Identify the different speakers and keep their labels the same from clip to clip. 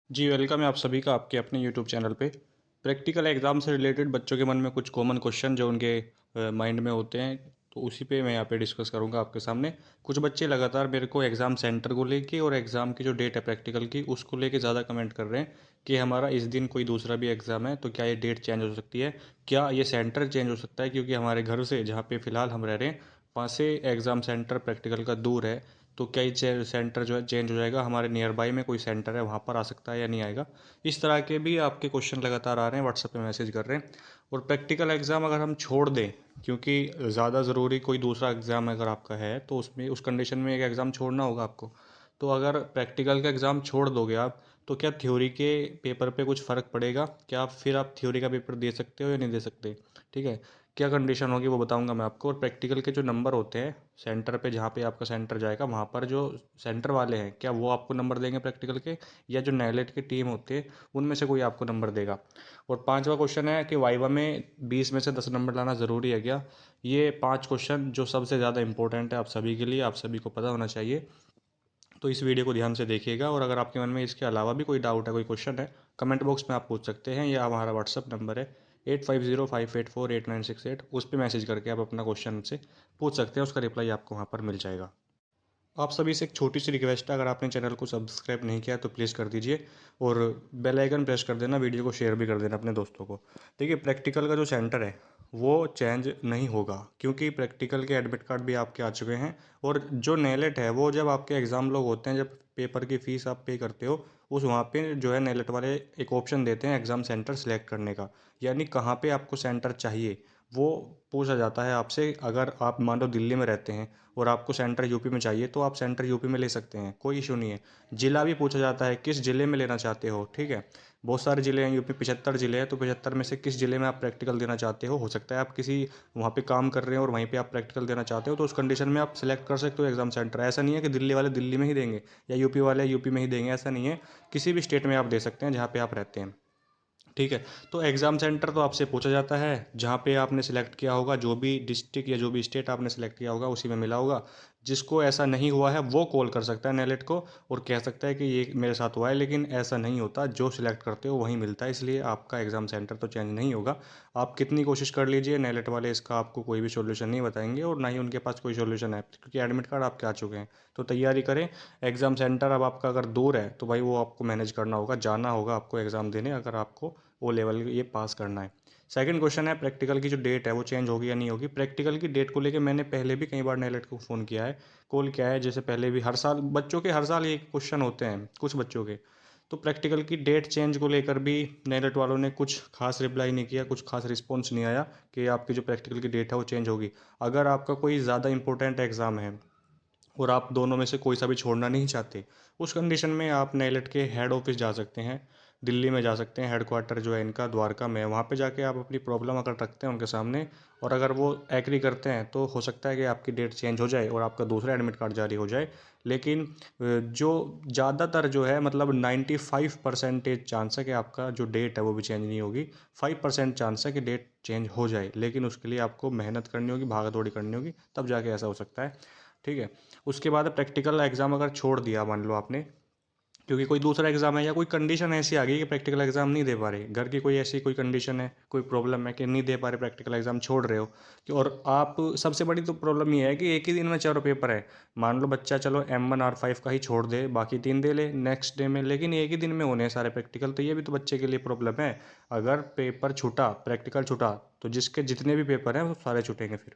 Speaker 1: जी, welcome है आप सभी का आपके अपने यूट्यूब चैनल पे। प्रैक्टिकल एग्ज़ाम से रिलेटेड बच्चों के मन में कुछ कॉमन क्वेश्चन जो उनके माइंड में होते हैं, तो उसी पे मैं यहाँ पे डिस्कस करूँगा आपके सामने। कुछ बच्चे लगातार मेरे को एग्ज़ाम सेंटर को लेके और एग्ज़ाम की जो डेट है प्रैक्टिकल की, उसको लेके ज़्यादा कमेंट कर रहे हैं कि हमारा इस दिन कोई दूसरा भी एग्ज़ाम है, तो क्या ये डेट चेंज हो सकती है? क्या ये सेंटर चेंज हो सकता है? क्योंकि हमारे घर से जहाँ पे फ़िलहाल हम रह रहे हैं, वहाँ से एग्ज़ाम सेंटर प्रैक्टिकल का दूर है। तो क्या ये सेंटर जो है चेंज हो जाएगा? हमारे नियर बाई में कोई सेंटर है, वहाँ पर आ सकता है या नहीं आएगा? इस तरह के भी आपके क्वेश्चन लगातार आ रहे हैं, व्हाट्सएप पे मैसेज कर रहे हैं। और प्रैक्टिकल एग्ज़ाम अगर हम छोड़ दें, क्योंकि ज़्यादा ज़रूरी कोई दूसरा एग्ज़ाम अगर आपका है, तो उसमें उस कंडीशन में एक एग्ज़ाम छोड़ना होगा आपको। तो अगर प्रैक्टिकल का एग्ज़ाम छोड़ दोगे आप, तो क्या थ्योरी के पेपर पे कुछ फ़र्क पड़ेगा? क्या फिर आप थ्योरी का पेपर दे सकते हो या नहीं दे सकते? ठीक है? क्या कंडीशन होगी वो बताऊंगा मैं आपको। और प्रैक्टिकल के जो नंबर होते हैं सेंटर पे, जहाँ पे आपका सेंटर जाएगा, वहाँ पर जो सेंटर वाले हैं, क्या वो आपको नंबर देंगे प्रैक्टिकल के, या जो नेगलेट की टीम होती है उनमें से कोई आपको नंबर देगा? और पांचवा क्वेश्चन है कि वाइवा में 20 में से 10 नंबर लाना ज़रूरी है क्या? ये 5 क्वेश्चन जो सबसे ज़्यादा इंपॉर्टेंट है आप सभी के लिए, आप सभी को पता होना चाहिए। तो इस वीडियो को ध्यान से देखिएगा। और अगर आपके मन में इसके अलावा भी कोई डाउट है, कोई क्वेश्चन है, कमेंट बॉक्स में आप पूछ सकते हैं, या हमारा व्हाट्सअप नंबर है 8505848968, उस पर मैसेज करके आप अपना क्वेश्चन हमसे पूछ सकते हैं। उसका रिप्लाई आपको वहाँ पर मिल जाएगा। आप सभी से एक छोटी सी रिक्वेस्ट है, अगर आपने चैनल को सब्सक्राइब नहीं किया तो प्लीज़ कर दीजिए, और बेल आइकन प्रेस कर देना, वीडियो को शेयर भी कर देना अपने दोस्तों को। देखिए, प्रैक्टिकल का जो सेंटर है वो चेंज नहीं होगा, क्योंकि प्रैक्टिकल के एडमिट कार्ड भी आपके आ चुके हैं। और जो नेलेट है वो जब आपके एग्ज़ाम लोग होते हैं, जब पेपर की फ़ीस आप पे करते हो, उस वहाँ पे जो है नेलेट वाले एक ऑप्शन देते हैं एग्ज़ाम सेंटर सेलेक्ट करने का, यानी कहाँ पे आपको सेंटर चाहिए वो पूछा जाता है आपसे। अगर आप मान लो दिल्ली में रहते हैं और आपको सेंटर यूपी में चाहिए, तो आप सेंटर यूपी में ले सकते हैं, कोई इशू नहीं है। ज़िला भी पूछा जाता है, किस ज़िले में लेना चाहते हो, ठीक है। बहुत सारे ज़िले हैं यूपी, 75 ज़िले हैं, तो 75 में से किस ज़िले में आप प्रैक्टिकल देना चाहते हो सकता है आप किसी वहाँ पे काम कर रहे हो और वहीं पे आप प्रैक्टिकल देना चाहते हो, तो उस कंडीशन में आप सेलेक्ट कर सकते हो एग्ज़ाम सेंटर। ऐसा नहीं है कि दिल्ली वाले दिल्ली में ही देंगे या यूपी वाले यूपी में ही देंगे, ऐसा नहीं है। किसी भी स्टेट में आप दे सकते हैं जहाँ पे आप रहते हैं, ठीक है। तो एग्ज़ाम सेंटर तो आपसे पूछा जाता है जहाँ पे आपने सेलेक्ट किया होगा, जो भी डिस्ट्रिक्ट या जो भी स्टेट आपने सेलेक्ट किया होगा उसी में मिला होगा। जिसको ऐसा नहीं हुआ है वो कॉल कर सकता है नेलेट को, और कह सकता है कि ये मेरे साथ हुआ है, लेकिन ऐसा नहीं होता, जो सिलेक्ट करते हो वहीं मिलता है। इसलिए आपका एग्ज़ाम सेंटर तो चेंज नहीं होगा। आप कितनी कोशिश कर लीजिए, नेलेट वाले इसका आपको कोई भी सोल्यूशन नहीं बताएंगे, और ना ही उनके पास कोई सोल्यूशन है, क्योंकि एडमिट कार्ड आपके आ चुके हैं। तो तैयारी करें। एग्ज़ाम सेंटर अब आपका अगर दूर है तो भाई वो आपको मैनेज करना होगा, जाना होगा आपको एग्ज़ाम देने, अगर आपको ओ लेवल ये पास करना है। सेकंड क्वेश्चन है, प्रैक्टिकल की जो डेट है वो चेंज होगी या नहीं होगी? प्रैक्टिकल की डेट को लेके मैंने पहले भी कई बार नेलेट को फ़ोन किया है, कॉल किया है। जैसे पहले भी हर साल बच्चों के, हर साल ये क्वेश्चन होते हैं कुछ बच्चों के। तो प्रैक्टिकल की डेट चेंज को लेकर भी नेलेट वालों ने कुछ खास रिप्लाई नहीं किया, कुछ खास रिस्पॉन्स नहीं आया कि आपकी जो प्रैक्टिकल की डेट है वो चेंज होगी। अगर आपका कोई ज़्यादा इंपॉर्टेंट एग्ज़ाम है और आप दोनों में से कोई सा भी छोड़ना नहीं चाहते, उस कंडीशन में आप नेलेट के हेड ऑफिस जा सकते हैं, दिल्ली में जा सकते हैं। हेडक्वार्टर जो है इनका द्वारका में है, वहाँ पे जाके आप अपनी प्रॉब्लम अगर रखते हैं उनके सामने, और अगर वो एग्री करते हैं, तो हो सकता है कि आपकी डेट चेंज हो जाए और आपका दूसरा एडमिट कार्ड जारी हो जाए। लेकिन जो ज़्यादातर जो है, मतलब 95% चांस है कि आपका जो डेट है वो भी चेंज नहीं होगी। 5% चांस है कि डेट चेंज हो जाए, लेकिन उसके लिए आपको मेहनत करनी होगी, भागा दौड़ी करनी होगी, तब जाके ऐसा हो सकता है, ठीक है। उसके बाद प्रैक्टिकल एग्ज़ाम अगर छोड़ दिया मान लो आपने, क्योंकि कोई दूसरा एग्ज़ाम है, या कोई कंडीशन ऐसी आ गई कि प्रैक्टिकल एग्ज़ाम नहीं दे पा रहे, घर की कोई ऐसी कोई कंडीशन है, कोई प्रॉब्लम है कि नहीं दे पा रहे, प्रैक्टिकल एग्ज़ाम छोड़ रहे हो कि, और आप, सबसे बड़ी तो प्रॉब्लम ये है कि एक ही दिन में चारों पेपर है। मान लो बच्चा चलो M1 R5 का ही छोड़ दे, बाकी 3 दे ले नेक्स्ट डे में, लेकिन एक ही दिन में होने हैं सारे प्रैक्टिकल, तो ये भी तो बच्चे के लिए प्रॉब्लम है। अगर पेपर छूटा, प्रैक्टिकल छूटा, तो जिसके जितने भी पेपर हैं वो सारे छूटेंगे फिर,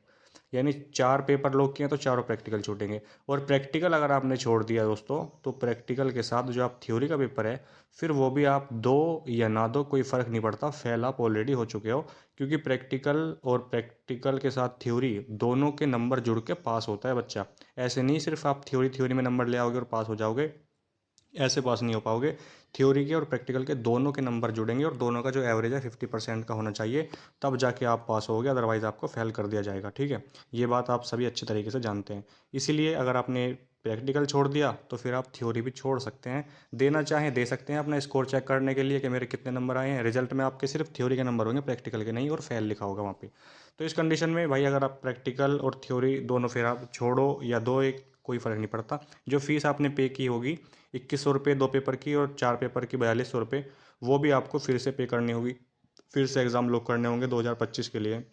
Speaker 1: यानी 4 पेपर लोग किए हैं तो चारों प्रैक्टिकल छूटेंगे। और प्रैक्टिकल अगर आपने छोड़ दिया दोस्तों, तो प्रैक्टिकल के साथ जो आप थ्योरी का पेपर है, फिर वो भी आप दो या ना दो, कोई फ़र्क नहीं पड़ता, फेल आप ऑलरेडी हो चुके हो। क्योंकि प्रैक्टिकल और प्रैक्टिकल के साथ थ्योरी दोनों के नंबर जुड़ के पास होता है बच्चा। ऐसे नहीं सिर्फ आप थ्योरी थ्योरी में नंबर ले आओगे और पास हो जाओगे, ऐसे पास नहीं हो पाओगे। थ्योरी के और प्रैक्टिकल के दोनों के नंबर जुड़ेंगे, और दोनों का जो एवरेज है 50% का होना चाहिए, तब जाके आप पास होगे, अदरवाइज़ आपको फेल कर दिया जाएगा, ठीक है। ये बात आप सभी अच्छे तरीके से जानते हैं। इसीलिए अगर आपने प्रैक्टिकल छोड़ दिया तो फिर आप थ्योरी भी छोड़ सकते हैं, देना चाहें दे सकते हैं अपना स्कोर चेक करने के लिए कि मेरे कितने नंबर आए हैं। रिजल्ट में आपके सिर्फ थ्योरी के नंबर होंगे, प्रैक्टिकल के नहीं, और फेल लिखा होगा वहाँ पे। तो इस कंडीशन में भाई, अगर आप प्रैक्टिकल और थ्योरी दोनों फिर आप छोड़ो या दो, एक कोई फ़र्क नहीं पड़ता। जो फीस आपने पे की होगी ₹2100 2 पेपर की और 4 पेपर की ₹4200, वो भी आपको फिर से पे करनी होगी। फिर से एग्ज़ाम लोग करने होंगे 2025 के लिए,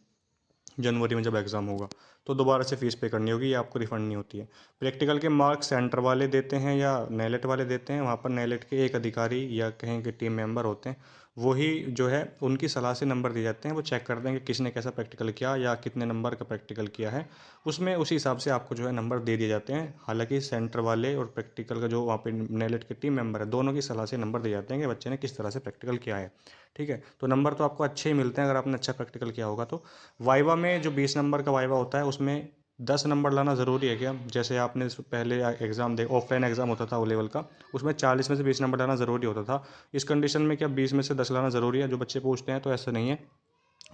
Speaker 1: जनवरी में जब एग्ज़ाम होगा, तो दोबारा से फ़ीस पे करनी होगी, ये आपको रिफ़ंड नहीं होती है। प्रैक्टिकल के मार्क्स सेंटर वाले देते हैं या नेलेट वाले देते हैं, वहाँ पर नेलेट के एक अधिकारी या कहें कि टीम मेंबर होते हैं, वही जो है उनकी सलाह से नंबर दिए जाते हैं। वो चेक करते हैं कि किसने कैसा प्रैक्टिकल किया या कितने नंबर का प्रैक्टिकल किया है, उसमें उसी हिसाब से आपको जो है नंबर दे दिए जाते हैं। हालाँकि सेंटर वाले और प्रैक्टिकल का जो वहाँ पे नेलेट के टीम मेंबर है, दोनों की सलाह से नंबर दिए जाते हैं कि बच्चे ने किस तरह से प्रैक्टिकल किया है। ठीक है? तो नंबर तो आपको अच्छे ही मिलते हैं अगर आपने अच्छा प्रैक्टिकल किया होगा तो। वाइवा में जो 20 नंबर का वाइवा होता है, उसमें 10 नंबर लाना ज़रूरी है क्या? जैसे आपने पहले एग्ज़ाम दे ऑफलाइन एग्ज़ाम होता था ओ लेवल का, उसमें 40 में से 20 नंबर लाना ज़रूरी होता था। इस कंडीशन में क्या 20 में से 10 लाना ज़रूरी है? जो बच्चे पूछते हैं, तो ऐसा नहीं है।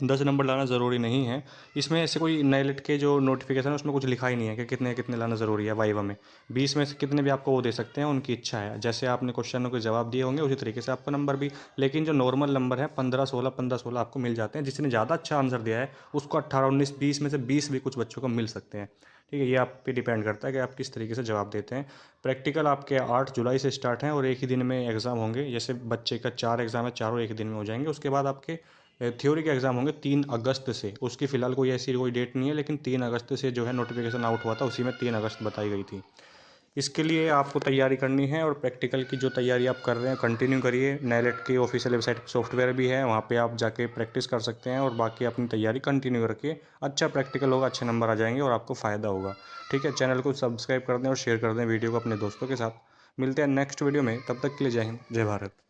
Speaker 1: 10 नंबर लाना ज़रूरी नहीं है। इसमें ऐसे कोई नेलेट के जो नोटिफिकेशन है उसमें कुछ लिखा ही नहीं है कि कितने कितने लाना ज़रूरी है वाइवा में। 20 में से कितने भी आपको वो दे सकते हैं, उनकी इच्छा है। जैसे आपने क्वेश्चनों के जवाब दिए होंगे उसी तरीके से आपको नंबर भी, लेकिन जो नॉर्मल नंबर है 15-16, 15-16 आपको मिल जाते हैं। जिसने ज़्यादा अच्छा आंसर दिया है उसको 18, 19, 20 में से 20 भी कुछ बच्चों को मिल सकते हैं। ठीक है? ये आप पे डिपेंड करता है कि आप किस तरीके से जवाब देते हैं। प्रैक्टिकल आपके 8 जुलाई से स्टार्ट हैं और एक ही दिन में एग्ज़ाम होंगे। जैसे बच्चे का 4 एग्ज़ाम है, चारों एक ही दिन में हो जाएंगे। उसके बाद आपके थ्योरी के एग्ज़ाम होंगे 3 अगस्त से। उसकी फ़िलहाल कोई ऐसी कोई डेट नहीं है, लेकिन 3 अगस्त से जो है नोटिफिकेशन आउट हुआ था, उसी में 3 अगस्त बताई गई थी। इसके लिए आपको तैयारी करनी है और प्रैक्टिकल की जो तैयारी आप कर रहे हैं कंटिन्यू करिए। नेलेट की ऑफिशियल वेबसाइट पर सॉफ्टवेयर भी है, वहाँ पे आप जाके प्रैक्टिस कर सकते हैं और बाकी अपनी तैयारी कंटिन्यू रखिए। अच्छा प्रैक्टिकल होगा, अच्छे नंबर आ जाएंगे और आपको फ़ायदा होगा। ठीक है? चैनल को सब्सक्राइब कर दें और शेयर कर दें वीडियो को अपने दोस्तों के साथ। मिलते हैं नेक्स्ट वीडियो में, तब तक के लिए जय हिंद, जय भारत।